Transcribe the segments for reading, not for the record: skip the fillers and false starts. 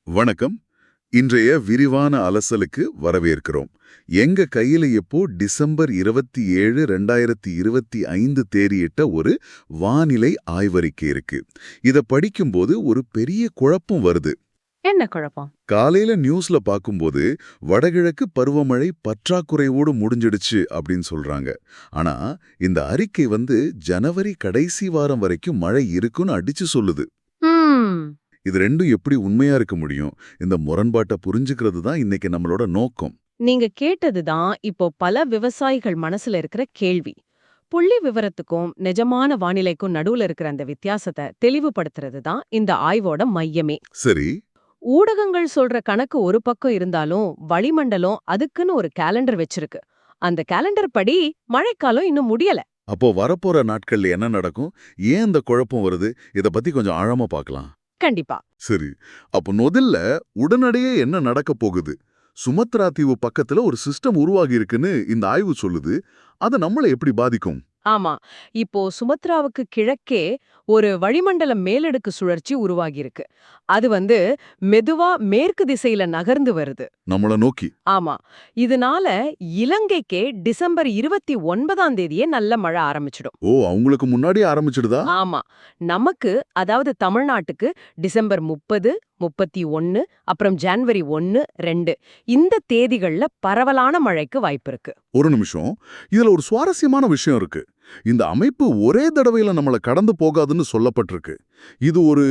வணக்கம். இன்றைய விரிவான அலசலுக்கு வரவேற்கிறோம். எங்க கையில இப்போ டிசம்பர் 27, 2025 தேதியிட்ட ஒரு வானிலை ஆய்வறிக்கை இருக்கு. இத படிக்கும்போது ஒரு பெரிய குழப்பம் வருது. என்ன குழப்பம்? காலையில நியூஸ்ல பார்க்கும்போது வடகிழக்கு பருவமழை பற்றாக்குறையோடு முடிஞ்சிடுச்சு அப்படின்னு சொல்றாங்க. ஆனா இந்த அறிக்கை ஜனவரி கடைசி வாரம் வரைக்கும் மழை இருக்குன்னு அடிச்சு சொல்லுது. ம் இது ரெண்டும் எப்படி உண்மையா இருக்க முடியும்? இந்த முரண்பாட்டை புரிஞ்சுக்கிறது தான் இன்னைக்கு நம்மளோட நோக்கம். நீங்க கேட்டதுதான் இப்போ பல விவசாயிகள் மனசுல இருக்கிற கேள்வி. புள்ளி விவரத்துக்கும் நிஜமான வானிலைக்கும் நடுவுல இருக்கிற அந்த வித்தியாசத்தை தெளிவுபடுத்துறது தான் இந்த ஆய்வோட மையமே. சரி. ஊடகங்கள் சொல்ற கணக்கு ஒரு பக்கம் இருந்தாலும் வளிமண்டலம் அதுக்குன்னு ஒரு கேலண்டர் வச்சிருக்கு. அந்த கேலண்டர் படி மழைக்காலம் இன்னும் முடியல. அப்போ வரப்போற நாட்கள்ல என்ன நடக்கும்? ஏன் இந்த குழப்பம் வருது? இத பத்தி கொஞ்சம் ஆழமா பார்க்கலாம். கண்டிப்பா. சரி. அப்போ முதல்ல உடனடியே என்ன நடக்க போகுது? சுமத்ரா தீவு பக்கத்துல ஒரு சிஸ்டம் உருவாகி இருக்குன்னு இந்த ஆய்வு சொல்லுது. அது நம்மள எப்படி பாதிக்கும்? ஆமா. இப்போ சுமத்ராவுக்கு கிழக்கே ஒரு வளிமண்டல மேலடுக்கு சுழற்சி உருவாகியிருக்கு. அது மெதுவா மேற்கு திசையில நகர்ந்து வருது. நம்மள நோக்கி. ஆமா. இதனால இலங்கைக்கே டிசம்பர் 29ஆம் தேதியே நல்ல மழை ஆரம்பிச்சிடும். ஓ, அவங்களுக்கு முன்னாடியே ஆரம்பிச்சிடுதா? ஆமா. நமக்கு, அதாவது தமிழ்நாட்டுக்கு டிசம்பர் 30, 31, அப்புறம் ஜனவரி 1, 2 இந்த தேதிகள்ல பரவலான மழைக்கு வாய்ப்பிருக்கு. ஒரு நிமிஷம். இதுல ஒரு சுவாரஸ்யமான விஷயம் இருக்கு. இந்த அமைப்பு ஒரே தடவையில நம்மள கடந்து போகாதுன்னு சொல்லப்பட்டிருக்கு. இது ஒரு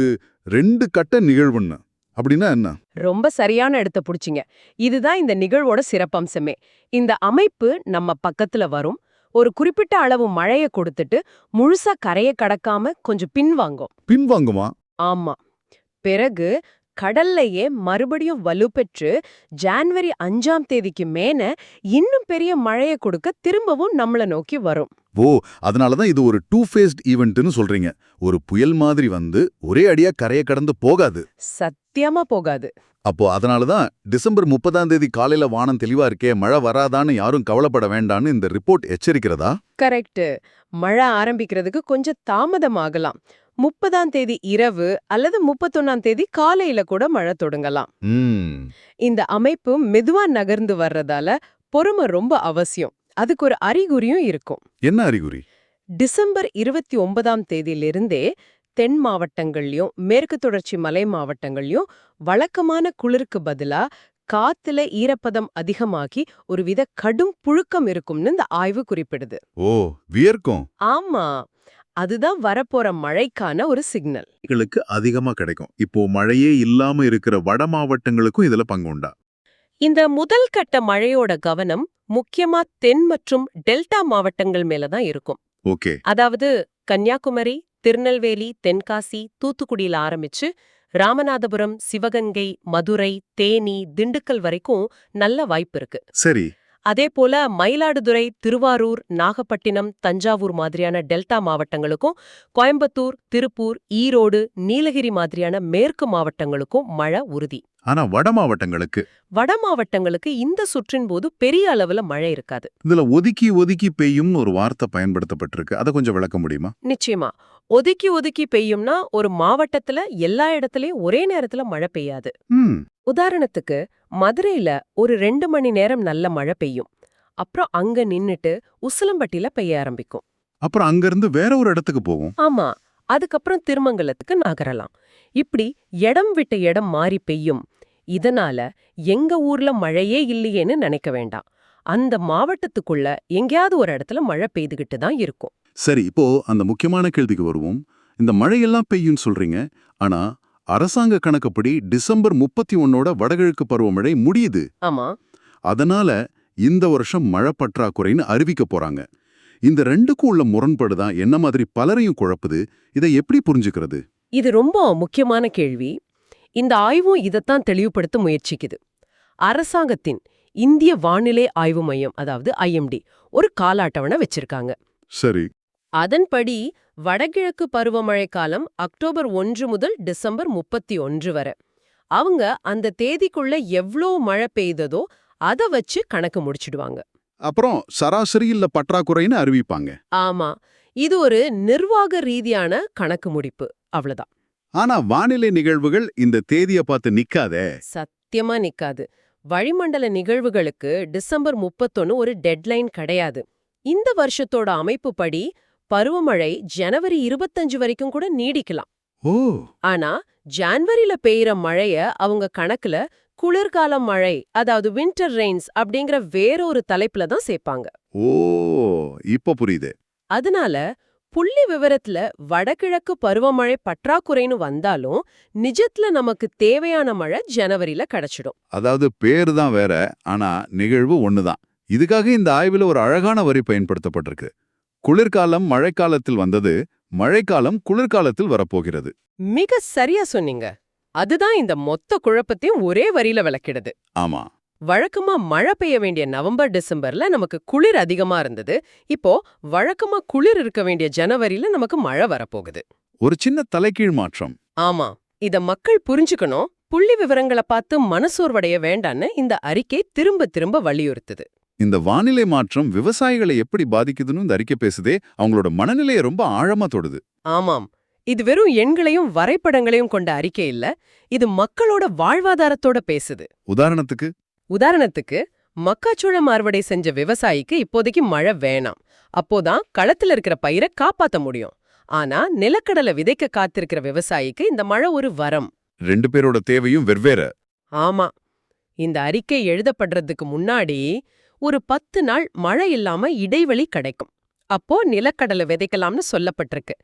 2 கட்ட நிகழ்வுன்னு. அப்படின்னா என்ன? ரொம்ப சரியான இடத்த புடிச்சிங்க. இதுதான் இந்த நிகழ்வோட சிறப்பம்சமே. இந்த அமைப்பு நம்ம பக்கத்துல வரும். ஒரு குறிப்பிட்ட அளவு மழைய கொடுத்துட்டு முழுசா கரைய கடக்காம கொஞ்சம் பின்வாங்கும். பின்வாங்குமா? ஆமா. பிறகு கடல்லையே மறுபடியும் வலுப்பெற்று ஜான்வரி 5ஆம் தேதிக்கு மேல இன்னும் பெரிய மழைய கொடுக்க திரும்பவும் நம்மள நோக்கி வரும். ஓ, அதனாலதான் இது ஒரு டூ ஃபேஸ்ட் ஈவென்ட்னு சொல்றீங்க. ஒரு புயல் மாதிரி ஒரே அடியா கரைய கடந்து போகாது. சத்தியமா போகாது. அப்போ அதனாலதான் டிசம்பர் 30ஆம் தேதி காலையில வானம் தெளிவா இருக்கே, மழை வராதான்னு யாரும் கவலைப்பட வேண்டான்னு இந்த ரிப்போர்ட் எச்சரிக்கிறதா? கரெக்ட். மழை ஆரம்பிக்கிறதுக்கு கொஞ்சம் தாமதமாகலாம். 30ஆம் தேதி இரவு அல்லது 31ஆம் தேதி காலையில கூட மழை தொடங்கலாம். இந்த அமைப்பு மெதுவா நகர்ந்து வர்றதால பொறுமை ரொம்ப அவசியம். அதுக்கு ஒரு அறிகுறியும் இருக்கும். என்ன அறிகுறி? டிசம்பர் 29ஆம் தேதியிலிருந்தே தென் மாவட்டங்கள்லயும் மேற்கு தொடர்ச்சி மலை மாவட்டங்கள்லயும் வழக்கமான குளிருக்கு பதிலா காத்துல ஈரப்பதம் அதிகமாகி ஒருவித கடும் புழுக்கம் இருக்கும்னு இந்த ஆய்வு குறிப்பிடுது. ஓ, வியர்க்கும். ஆமா. அதுதான் வரப்போற மழைக்கான ஒரு சிக்னல். களுக்கு அதிகமா கிடைக்கும். இப்போ மழையே இல்லாம இருக்கிற வட மாவட்டங்களுக்கும் இதுல பங்கு உண்டா? இந்த முதல் கட்ட மழையோட கவனம் முக்கியமா தென் மற்றும் டெல்டா மாவட்டங்கள் மேலதான் இருக்கும். ஓகே. அதாவது கன்னியாகுமரி, திருநெல்வேலி, தென்காசி, தூத்துக்குடியில ஆரம்பிச்சு ராமநாதபுரம், சிவகங்கை, மதுரை, தேனி, திண்டுக்கல் வரைக்கும் நல்ல வாய்ப்பு இருக்கு. சரி. அதே போல மயிலாடுதுறை, திருவாரூர், நாகப்பட்டினம், தஞ்சாவூர் மாதிரியான டெல்டா மாவட்டங்களுக்கும், கோயம்புத்தூர், திருப்பூர், ஈரோடு, நீலகிரி மாதிரியான மேற்கு மாவட்டங்களுக்கும் மழை உறுதி. ஆனா வட மாவட்டங்களுக்கு இந்த சுற்றின் போது பெரிய அளவுல மழை இருக்காது. இதுல ஒதுக்கி ஒதுக்கி பெய்யும்னு ஒரு வார்த்தை பயன்படுத்தப்பட்டிருக்கு. அதை கொஞ்சம் விளக்க முடியுமா? நிச்சயமா. ஒதுக்கி ஒதுக்கி பெய்யும்னா ஒரு மாவட்டத்துல எல்லா இடத்துலயும் ஒரே நேரத்துல மழை பெய்யாது. உதாரணத்துக்கு மதுரையில ஒரு 2 மணி நேரம் நல்ல மழை பெய்யும். அப்புறம் அங்க நின்னுட்டு உசிலம்பட்டியில பெய்ய ஆரம்பிக்கும். அப்புறம் அங்கிருந்து வேற ஒரு இடத்துக்கு போகும். ஆமா. அதுக்கப்புறம் திருமங்கலத்துக்கு நகரலாம். இப்படி இடம் விட்ட இடம் மாறி பெய்யும். இதனால எங்க ஊர்ல மழையே இல்லையேன்னு நினைக்க வேண்டாம். அந்த மாவட்டத்துக்குள்ள எங்கேயாவது ஒரு இடத்துல மழை பெய்துகிட்டு தான் இருக்கும். சரி, இப்போ அந்த முக்கியமான கேள்விக்கு வருவோம். இந்த மழையெல்லாம் பெய்யும் சொல்றீங்க. ஆனா அரசாங்க கணக்குப்படி டிசம்பர் 31ஓட வடகிழக்கு பருவமழை முடியுது. ஆமா. அதனால இந்த வருஷம் மழை பற்றாக்குறைன்னு அறிவிக்க போறாங்க. இந்த ரெண்டுக்கும் உள்ள முரண்பாடுதான் என்ன மாதிரி பலரையும் குழப்புது. இதை எப்படி புரிஞ்சுக்கிறது? இது ரொம்ப முக்கியமான கேள்வி. இந்த ஆய்வும் இதைத்தான் தெளிவுபடுத்த முயற்சிக்குது. அரசாங்கத்தின் இந்திய வானிலை ஆய்வு மையம், அதாவது IMD, ஒரு கால அட்டவணை வச்சிருக்காங்க. சரி. அதன்படி வடகிழக்கு பருவமழை காலம் அக்டோபர் 1 முதல் டிசம்பர் 31 வரை. அவங்க அந்த தேதிக்குள்ள எவ்ளோ மழை பெய்ததோ அதை வச்சு கணக்கு முடிச்சிடுவாங்க. அப்புறம் சராசரி இல்ல பற்றாக்குறைன்னு அறிவிப்பாங்க. ஆமா. இது ஒரு நிர்வாக ரீதியான கணக்கு முடிப்பு, அவ்வளவுதான். ஆனா வானிலை நிகழ்வுகள் இந்த தேதிய பார்த்து நிக்காதே. சத்தியமா நிக்காது. வளிமண்டல நிகழ்வுகளுக்கு டிசம்பர் 31 ஒரு டெட்லைன் கிடையாது. இந்த வருஷத்தோட அமைப்புப்படி பருவமழை ஜனவரி 25 வரைக்கும் கூட நீடிக்கலாம். ஓ, ஆனா ஜான்வரியில பெய்யற மழைய அவங்க கணக்குல குளிர்கால மழை, அதாவது வின்டர் ரெயின்ஸ் அப்படிங்கிற வேறொரு தலைப்புல தான் சேர்ப்பாங்க. ஓ, இப்ப புரியுது. அதனால புள்ளி விவரத்துல வடகிழக்கு பருவமழை பற்றாக்குறைன்னு வந்தாலும் நிஜத்துல நமக்கு தேவையான மழை ஜனவரியில கிடைச்சிடும். அதாவது பேரு தான் வேற, ஆனா நிகழ்வு ஒண்ணுதான். இதுக்காக இந்த ஆய்வுல ஒரு அழகான வரி பயன்படுத்தப்பட்டிருக்கு. குளிர்காலம் மழைக்காலத்தில் வந்தது, மழைக்காலம் குளிர்காலத்தில் வரப்போகிறது. மிக சரியா சொன்னீங்க. அதுதான் இந்த மொத்த குழப்பத்தையும் ஒரே வரியில விளக்கிடுது. ஆமா, வழக்கமா மழை பெய்ய வேண்டிய நவம்பர் டிசம்பர்ல நமக்கு குளிர் அதிகமா இருந்தது. இப்போ வழக்கமா குளிர் இருக்க வேண்டிய ஜனவரியில நமக்கு மழை வரப்போகுது. ஒரு சின்ன தலைகீழ் மாற்றம். ஆமா, இத மக்கள் புரிஞ்சுக்கணும். புள்ளி விவரங்களை பார்த்து மனசோர்வடைய வேண்டான்னு இந்த அறிக்கை திரும்ப திரும்ப வலியுறுத்துது. இந்த வானிலை மாற்றம் விவசாயிகளை எப்படி பாதிக்குதுன்னு இந்த அறிக்கை பேசுதே, அவங்களோட மனநிலையை ரொம்ப ஆழமா தொடுது. ஆமாம், இது வெறும் எண்களையும் வரைபடங்களையும் கொண்ட அறிக்கை இல்ல, இது மக்களோட வாழ்வாதாரத்தோட பேசுது. உதாரணத்துக்கு மக்காச்சோளம் அறுவடை செஞ்ச விவசாயிக்கு இப்போதைக்கு மழை வேணாம். அப்போதான் களத்துல இருக்கிற பயிரை காப்பாத்த முடியும். ஆனா நிலக்கடலை விதைக்க காத்திருக்கிற விவசாயிக்கு இந்த மழை ஒரு வரம். 2 பேரோட தேவையும் வெவ்வேறு. ஆமா, இந்த அறிக்கை எழுதப்படுறதுக்கு முன்னாடி ஒரு 10 நாள் மழை இல்லாம இடைவெளி கிடைக்கும். அப்போ நிலக்கடலை விதைக்கலாம்னு சொல்லப்பட்டிருக்கு.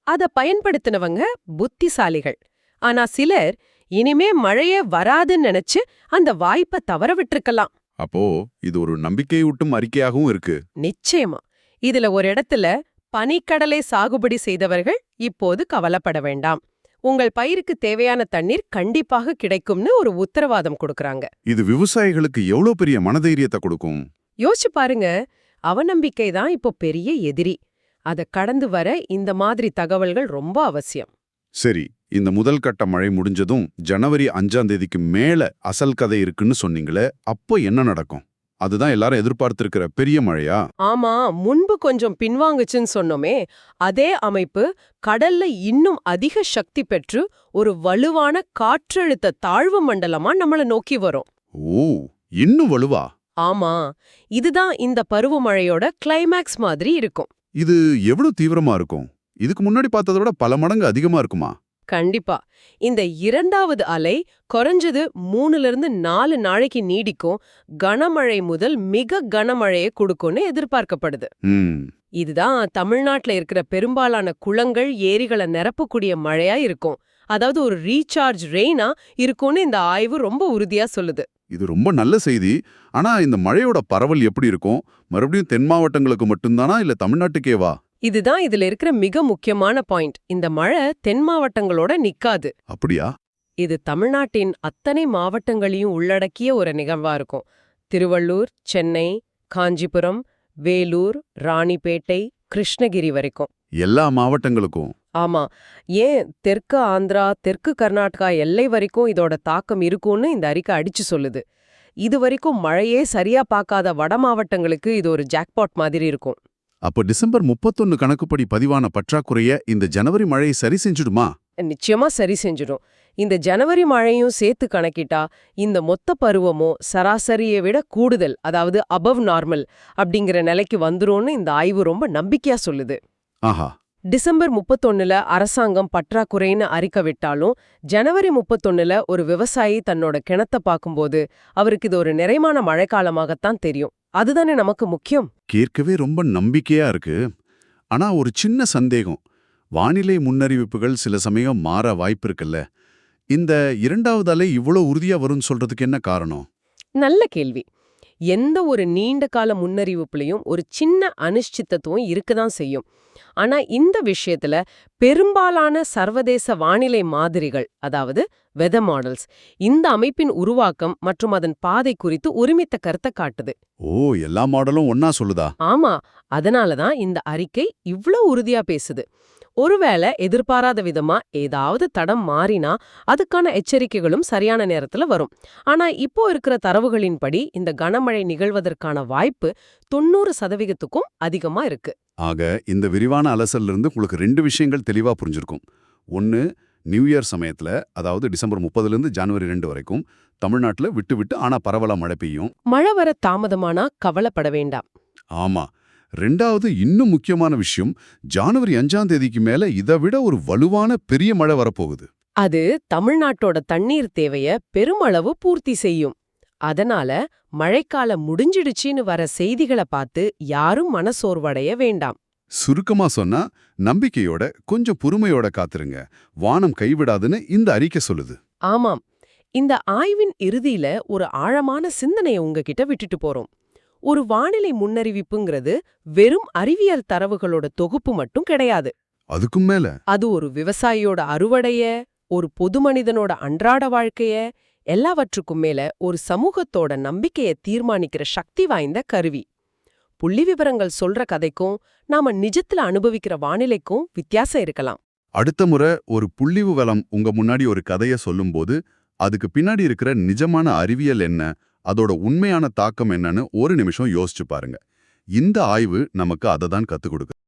அத பயன்படுத்தினவங்க புத்திசாலிகள். ஆனா சிலர் இனிமே மழையே வராதுன்னு நினைச்சு அந்த வாய்ப்பை தவற விட்டுருக்கலாம். அப்போ இது ஒரு நம்பிக்கையூட்டும் அறிக்கையாகவும் இருக்கு. நிச்சயமா. இதுல ஒரு இடத்துல பனிக்கடலை சாகுபடி செய்தவர்கள் இப்போது கவலைப்பட வேண்டாம், உங்கள் பயிருக்கு தேவையான தண்ணீர் கண்டிப்பாக கிடைக்கும்னு ஒரு உத்தரவாதம் கொடுக்கறாங்க. இது விவசாயிகளுக்கு எவ்வளவு பெரிய மனதைரியத்தை கொடுக்கும். யோசிச்சு பாருங்க, அவநம்பிக்கை தான் இப்போ பெரிய எதிரி. அத கடந்து வர இந்த மாதிரி தகவல்கள் ரொம்ப அவசியம். சரி, இந்த முதல் கட்ட மழை முடிஞ்சதும் ஜனவரி 5ஆம் தேதிக்கு மேல அசல் கதை இருக்குன்னு சொன்னீங்களே, அப்போ என்ன நடக்கும்? அதுதான் எல்லாரும் எதிர்பார்த்திருக்கிற பெரிய மழையா? ஆமா, முன்பு கொஞ்சம் பின்வாங்குச்சுன்னு சொன்னோமே, அதே அமைப்பு கடல்ல இன்னும் அதிக சக்தி பெற்று ஒரு வலுவான காற்றழுத்த தாழ்வு மண்டலமா நம்மள நோக்கி வரும். ஓ, இன்னும் வலுவா? ஆமா, இதுதான் இந்த பருவமழையோட கிளைமேக்ஸ் மாதிரி இருக்கும். இது எவ்வளவு தீவிரமா இருக்கும்? இதுக்கு முன்னாடி பார்த்ததை விட பல மடங்கு அதிகமா இருக்குமா? கண்டிப்பா. இந்த இரண்டாவது அலை குறைஞ்சது 3-4 நாளைக்கு நீடிக்கும். கனமழை முதல் மிக கனமழையை கொடுக்கும்னு எதிர்பார்க்கப்படுது. இதுதான் தமிழ்நாட்டுல இருக்கிற பெரும்பாலான குளங்கள், ஏரிகளை நிரப்பக்கூடிய மழையா இருக்கும். அதாவது ஒரு ரீசார்ஜ் ரெயினா இருக்கும்னு இந்த ஆய்வு ரொம்ப உறுதியா சொல்லுது. இது ரொம்ப நல்ல செய்தி. ஆனா இந்த மழையோட பரவல் எப்படி இருக்கும்? மறுபடியும் தென் மாவட்டங்களுக்கு மட்டும்தானா, இல்ல தமிழ்நாட்டுக்கேவா? இதுதான் இதுல இருக்கிற மிக முக்கியமான பாயிண்ட். இந்த மழை தென் மாவட்டங்களோட நிக்காது. அப்படியா? இது தமிழ்நாட்டின் அத்தனை மாவட்டங்களையும் உள்ளடக்கிய ஒரு நிகழ்வா இருக்கும். திருவள்ளூர், சென்னை, காஞ்சிபுரம், வேலூர், ராணிப்பேட்டை, கிருஷ்ணகிரி வரைக்கும். எல்லா மாவட்டங்களுக்கும்? ஆமா. ஏன் தெற்கு ஆந்திரா, தெற்கு கர்நாடகா எல்லை வரைக்கும் இதோட தாக்கம் இருக்கும்னு இந்த அறிக்கை அடிச்சு சொல்லுது. இது வரைக்கும் மழையே சரியா பார்க்காத வட மாவட்டங்களுக்கு இது ஒரு ஜாக்பாட் மாதிரி இருக்கும். அப்ப டிசம்பர் 31 கணக்குப்படி பதிவான பற்றாக்குறைய இந்த ஜனவரி மழை சரி செஞ்சுடுமா? நிச்சயமா சரி செஞ்சிடும். இந்த ஜனவரி மழையும் சேர்த்து கணக்கிட்டா இந்த மொத்த பருவமும் சராசரியை விட கூடுதல், அதாவது அபவ் நார்மல் அப்படிங்கிற நிலைக்கு வந்துரும்னு இந்த ஆய்வு ரொம்ப நம்பிக்கையா சொல்லுது. ஆஹா. டிசம்பர் 31ல அரசாங்கம் பற்றாக்குறைன்னு அறிக்கை விட்டாலும் ஜனவரி 31ல ஒரு விவசாயி தன்னோட கிணத்தை பார்க்கும்போது அவருக்கு இது ஒரு நிறைவான மழைக்காலமாகத்தான் தெரியும். அதுதானே நமக்கு முக்கியம். கேட்கவே ரொம்ப நம்பிக்கையா இருக்கு. ஆனா ஒரு சின்ன சந்தேகம். வானிலை முன்னறிவிப்புகள் சில சமயம் மாற வாய்ப்பு இருக்குல்ல. இந்த இரண்டாவது அலை இவ்வளோ உறுதியா வரும்னு சொல்றதுக்கு என்ன காரணம்? நல்ல கேள்வி. எந்த ஒரு நீண்ட கால முன்னறிவிப்புலையும் ஒரு சின்ன அனிශ්சித்தத்துவம் இருக்கதான் செய்யும். ஆனா இந்த விஷயத்துல பெரும்பாலான சர்வதேச வானிலை மாதிரிகள், அதாவது வெதர் மாடல்ஸ், இந்த அமைப்பின் உருவாக்கம் மற்றும் அதன் பாதை குறித்து ஒருமித்த கருத்தை காட்டுது. ஓ, எல்லா மாடலும் ஒன்னா சொல்லுதா? ஆமா, அதனாலதான் இந்த அறிக்கை இவ்ளோ உறுதியா பேசுது. ஒருவேளை எதிர்பாராத விதமா ஏதாவது தடம் மாறினா அதுக்கான எச்சரிக்கைகளும் சரியான நேரத்துல வரும். ஆனா இப்போ இருக்கிற தரவுகளின்படி இந்த கனமழை நிகழ்வதற்கான வாய்ப்பு 90% அதிகமா இருக்கு. ஆக இந்த விரிவான அலசல்ல இருந்து உங்களுக்கு 2 விஷயங்கள் தெளிவா புரிஞ்சிருக்கும். ஒன்னு, நியூ இயர் சமயத்துல, அதாவது டிசம்பர் 30லேருந்து ஜனவரி 2 வரைக்கும் தமிழ்நாட்டுல விட்டு விட்டு ஆனா பரவலா மழை பெய்யும். மழை வர தாமதமானா கவலைப்பட வேண்டாம். ஆமா. 2வது இன்னும் முக்கியமான விஷயம், ஜனவரி 5ஆம் தேதிக்கு மேல இதை விட ஒரு வலுவான பெரிய மழை வரப்போகுது. அது தமிழ்நாட்டோட தண்ணீர் தேவைய பெருமளவு பூர்த்தி செய்யும். அதனால மழைக்காலம் முடிஞ்சிடுச்சின்னு வர செய்திகளை பார்த்து யாரும் மனசோர்வடைய வேண்டாம். சுருக்கமா சொன்னா, நம்பிக்கையோட கொஞ்சம் பொறுமையோட காத்துருங்க. வானம் கைவிடாதுன்னு இந்த அறிக்கை சொல்லுது. ஆமாம். இந்த ஆய்வின் இறுதியில ஒரு ஆழமான சிந்தனையை உங்ககிட்ட விட்டுட்டு போறோம். ஒரு வானிலை முன்னறிவிப்புங்கிறது வெறும் அறிவியல் தரவுகளோட தொகுப்பு மட்டும் கிடையாது. அதுக்கும் மேல அது ஒரு விவசாயியோட அறுவடைய, ஒரு பொதுமனிதனோட அன்றாட வாழ்க்கைய, எல்லாவற்றுக்கும் மேல ஒரு சமூகத்தோட நம்பிக்கையை தீர்மானிக்கிற சக்தி வாய்ந்த கருவி. புள்ளிவிவரங்கள் சொல்ற கதைக்கும் நாம நிஜத்துல அனுபவிக்கிற வானிலைக்கும் வித்தியாசம் இருக்கலாம். அடுத்த முறை ஒரு புள்ளிவிவரம் உங்க முன்னாடி ஒரு கதைய சொல்லும்போது, அதுக்கு பின்னாடி இருக்கிற நிஜமான அறிவியல் என்ன, அதோட உண்மையான தாக்கம் என்னன்னு ஒரு நிமிஷம் யோசிச்சு பாருங்க. இந்த ஆய்வு நமக்கு அதை தான் கத்துக் கொடுக்குது.